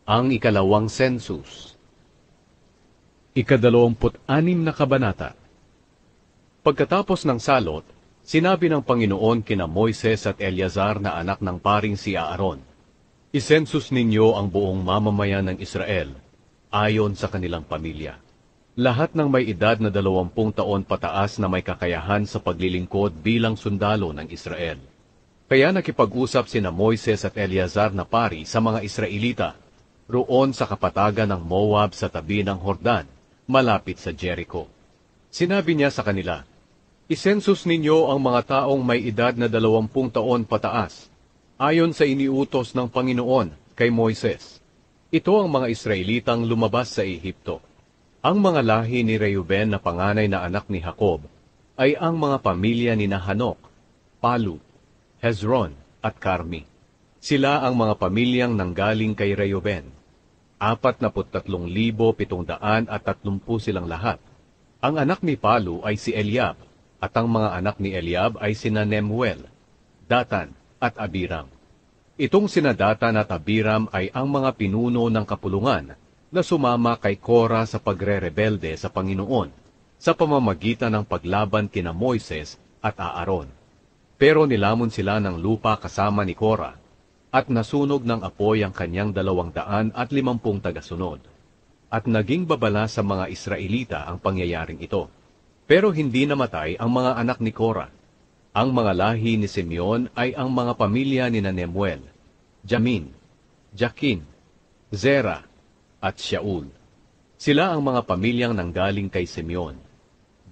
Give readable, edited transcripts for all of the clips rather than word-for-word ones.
Ang ikalawang census. Ika-26 na kabanata. Pagkatapos ng salot, sinabi ng Panginoon kina Moises at Eleazar na anak ng paring si Aaron, "Isensus ninyo ang buong mamamayan ng Israel, ayon sa kanilang pamilya. Lahat ng may edad na 20 taon pataas na may kakayahan sa paglilingkod bilang sundalo ng Israel." Kaya nakipag-usap sina Moises at Eleazar na pari sa mga Israelita, roon sa kapatagan ng Moab sa tabi ng Hordan, malapit sa Jericho. Sinabi niya sa kanila, "Isensus ninyo ang mga taong may edad na 20 taon pataas, ayon sa iniutos ng Panginoon kay Moises." Ito ang mga Israelitang lumabas sa Ehipto. Ang mga lahi ni Reuben na panganay na anak ni Jacob ay ang mga pamilya ni Hanok, Palu, Hezron at Carmi. Sila ang mga pamilyang nanggaling kay Reuben. 43,730 silang lahat. Ang anak ni Palu ay si Eliab, at ang mga anak ni Eliab ay sina Nemuel, Datan at Abiram. Itong sina Datan at Abiram ay ang mga pinuno ng kapulungan na sumama kay Kora sa pagre-rebelde sa Panginoon sa pamamagitan ng paglaban kina Moises at Aaron. Pero nilamon sila ng lupa kasama ni Kora, at nasunog ng apoy ang kanyang 250 tagasunod. At naging babala sa mga Israelita ang pangyayaring ito. Pero hindi namatay ang mga anak ni Kora. Ang mga lahi ni Simeon ay ang mga pamilya ni Nemuel, Jamin, Jakin, Zera, at Shaul. Sila ang mga pamilyang nanggaling kay Simeon.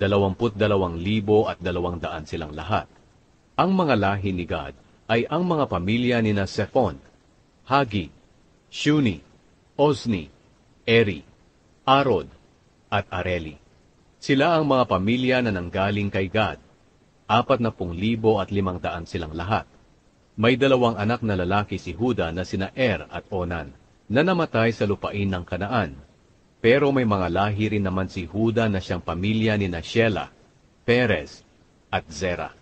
22,200 silang lahat. Ang mga lahi ni Gad ay ang mga pamilya ni Sephon, Hagi, Shuni, Ozni, Eri, Arod, at Areli. Sila ang mga pamilya na nanggaling kay Gad. 40,500 silang lahat. May 2 anak na lalaki si Huda na sina Er at Onan, na namatay sa lupain ng Kanaan. Pero may mga lahi rin naman si Huda na siyang pamilya ni Shela, Perez, at Zera.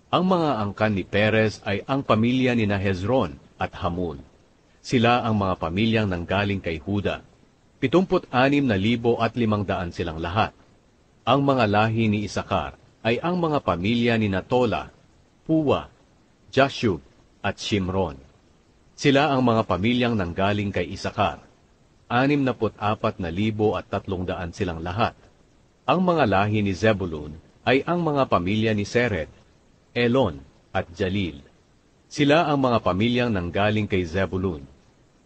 Ang mga angkan ni Perez ay ang pamilya ni Hezron at Hamul. Sila ang mga pamilyang nanggaling kay Huda. 76,500 silang lahat. Ang mga lahi ni Isakar ay ang mga pamilya ni Tola, Puwa, Jashub, at Shimron. Sila ang mga pamilyang nanggaling kay Isakar. 64,300 silang lahat. Ang mga lahi ni Zebulun ay ang mga pamilya ni Sered, Elon, at Jalil. Sila ang mga pamilyang nanggaling kay Zebulun.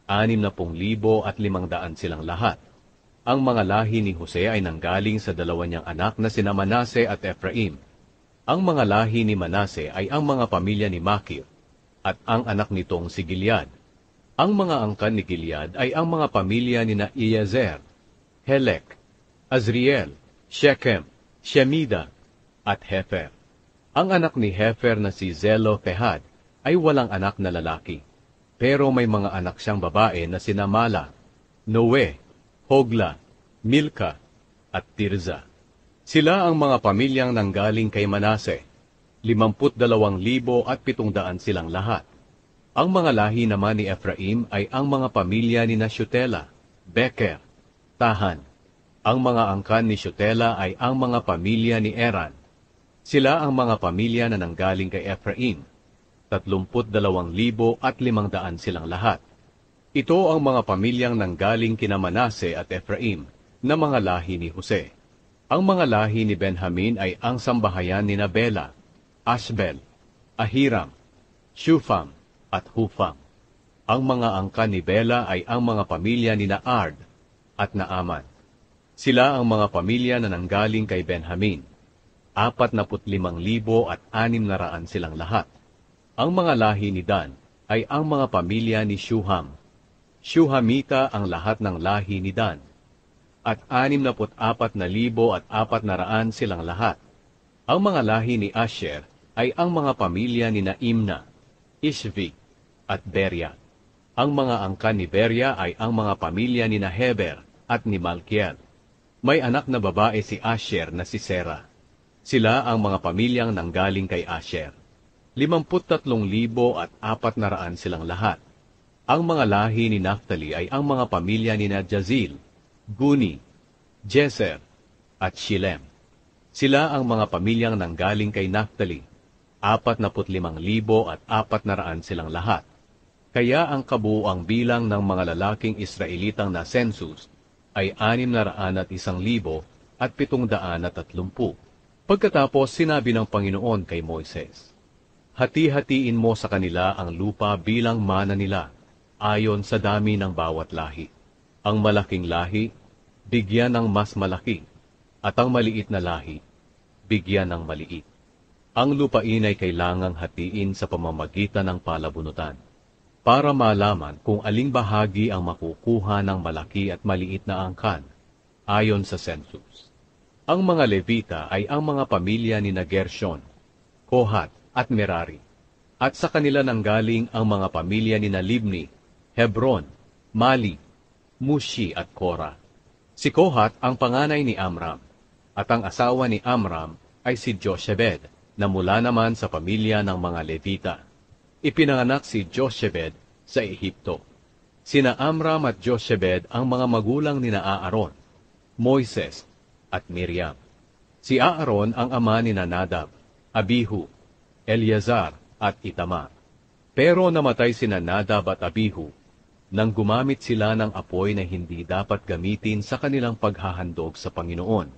60,500 silang lahat. Ang mga lahi ni Jose ay nanggaling sa 2 niyang anak na sina Manase at Ephraim. Ang mga lahi ni Manase ay ang mga pamilya ni Makir, at ang anak nitong si Gilead. Ang mga angkan ni Gilead ay ang mga pamilya ni Iezer, Helek, Azriel, Shechem, Shemida, at Hefer. Ang anak ni Hefer na si Zelofehad ay walang anak na lalaki, pero may mga anak siyang babae na sina Mala, Noe, Hogla, Milka, at Tirza. Sila ang mga pamilyang nanggaling kay Manase. 52,700 silang lahat. Ang mga lahi naman ni Ephraim ay ang mga pamilya ni Shutela, Beker, Tahan. Ang mga angkan ni Shutela ay ang mga pamilya ni Eran. Sila ang mga pamilya na nanggaling kay Ephraim. 32,500 silang lahat. Ito ang mga pamilyang nanggaling kina Manase at Ephraim na mga lahi ni Jose. Ang mga lahi ni Benjamin ay ang sambahayan ni Bela, Ashbel, Ahiram, Shufam, at Hufam. Ang mga angkan ni Bela ay ang mga pamilya ni Ard at Naaman. Sila ang mga pamilya na nanggaling kay Benjamin. 45,600 silang lahat. Ang mga lahi ni Dan ay ang mga pamilya ni Shuham. Shuhamita ang lahat ng lahi ni Dan. At 64,400 silang lahat. Ang mga lahi ni Asher ay ang mga pamilya ni Imna, Ishvi, at Beria. Ang mga angkan ni Beria ay ang mga pamilya ni Heber at ni Malkiel. May anak na babae si Asher na si Sera. Sila ang mga pamilyang nanggaling kay Asher. 53,400 silang lahat. Ang mga lahi ni Naphtali ay ang mga pamilya ni Jazil, Guni, Jeser, at Shilem. Sila ang mga pamilyang nanggaling kay Naphtali, 45,400 silang lahat. Kaya ang kabuuang bilang ng mga lalaking Israelitang na census ay 601,730. Pagkatapos sinabi ng Panginoon kay Moises, "Hati-hatiin mo sa kanila ang lupa bilang mana nila, ayon sa dami ng bawat lahi. Ang malaking lahi, bigyan ng mas malaki, at ang maliit na lahi, bigyan ng maliit. Ang lupain ay kailangang hatiin sa pamamagitan ng palabunutan, para malaman kung aling bahagi ang makukuha ng malaki at maliit na angkan, ayon sa census. Ang mga Levita ay ang mga pamilya ni Gershon, Kohat at Merari, at sa kanila nanggaling ang mga pamilya ni Libni, Hebron, Mali, Mushi at Kora. Si Kohat ang panganay ni Amram, at ang asawa ni Amram ay si Joshebed, na mula naman sa pamilya ng mga Levita. Ipinanganak si Joshebed sa Ehipto. Sina Amram at Joshebed ang mga magulang ni Aaron, Moises, at Miriam. Si Aaron ang ama ni Nadab, Abihu, Eleazar, at Itamar. Pero namatay sina Nadab at Abihu nang gumamit sila ng apoy na hindi dapat gamitin sa kanilang paghahandog sa Panginoon.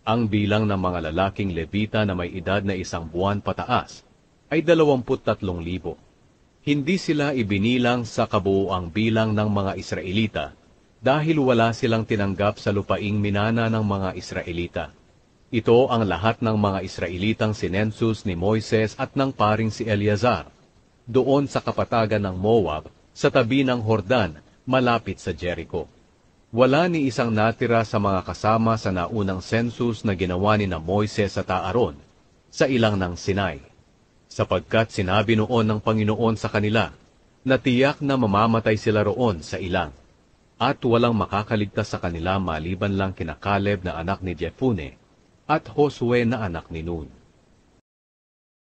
Ang bilang ng mga lalaking Levita na may edad na 1 buwan pataas ay 23,000. Hindi sila ibinilang sa kabuuang bilang ng mga Israelita dahil wala silang tinanggap sa lupaing minana ng mga Israelita. Ito ang lahat ng mga Israelitang sinensus ni Moises at ng paring si Eleazar, doon sa kapatagan ng Moab, sa tabi ng Hordan, malapit sa Jericho. Wala ni isang natira sa mga kasama sa naunang census na ginawa ni Moises at Aaron sa ilang ng Sinai, sapagkat sinabi noon ng Panginoon sa kanila na tiyak na mamamatay sila roon sa ilang, at walang makakaligtas sa kanila maliban lang kina Caleb na anak ni Jephunneh at Josue na anak ni Nun.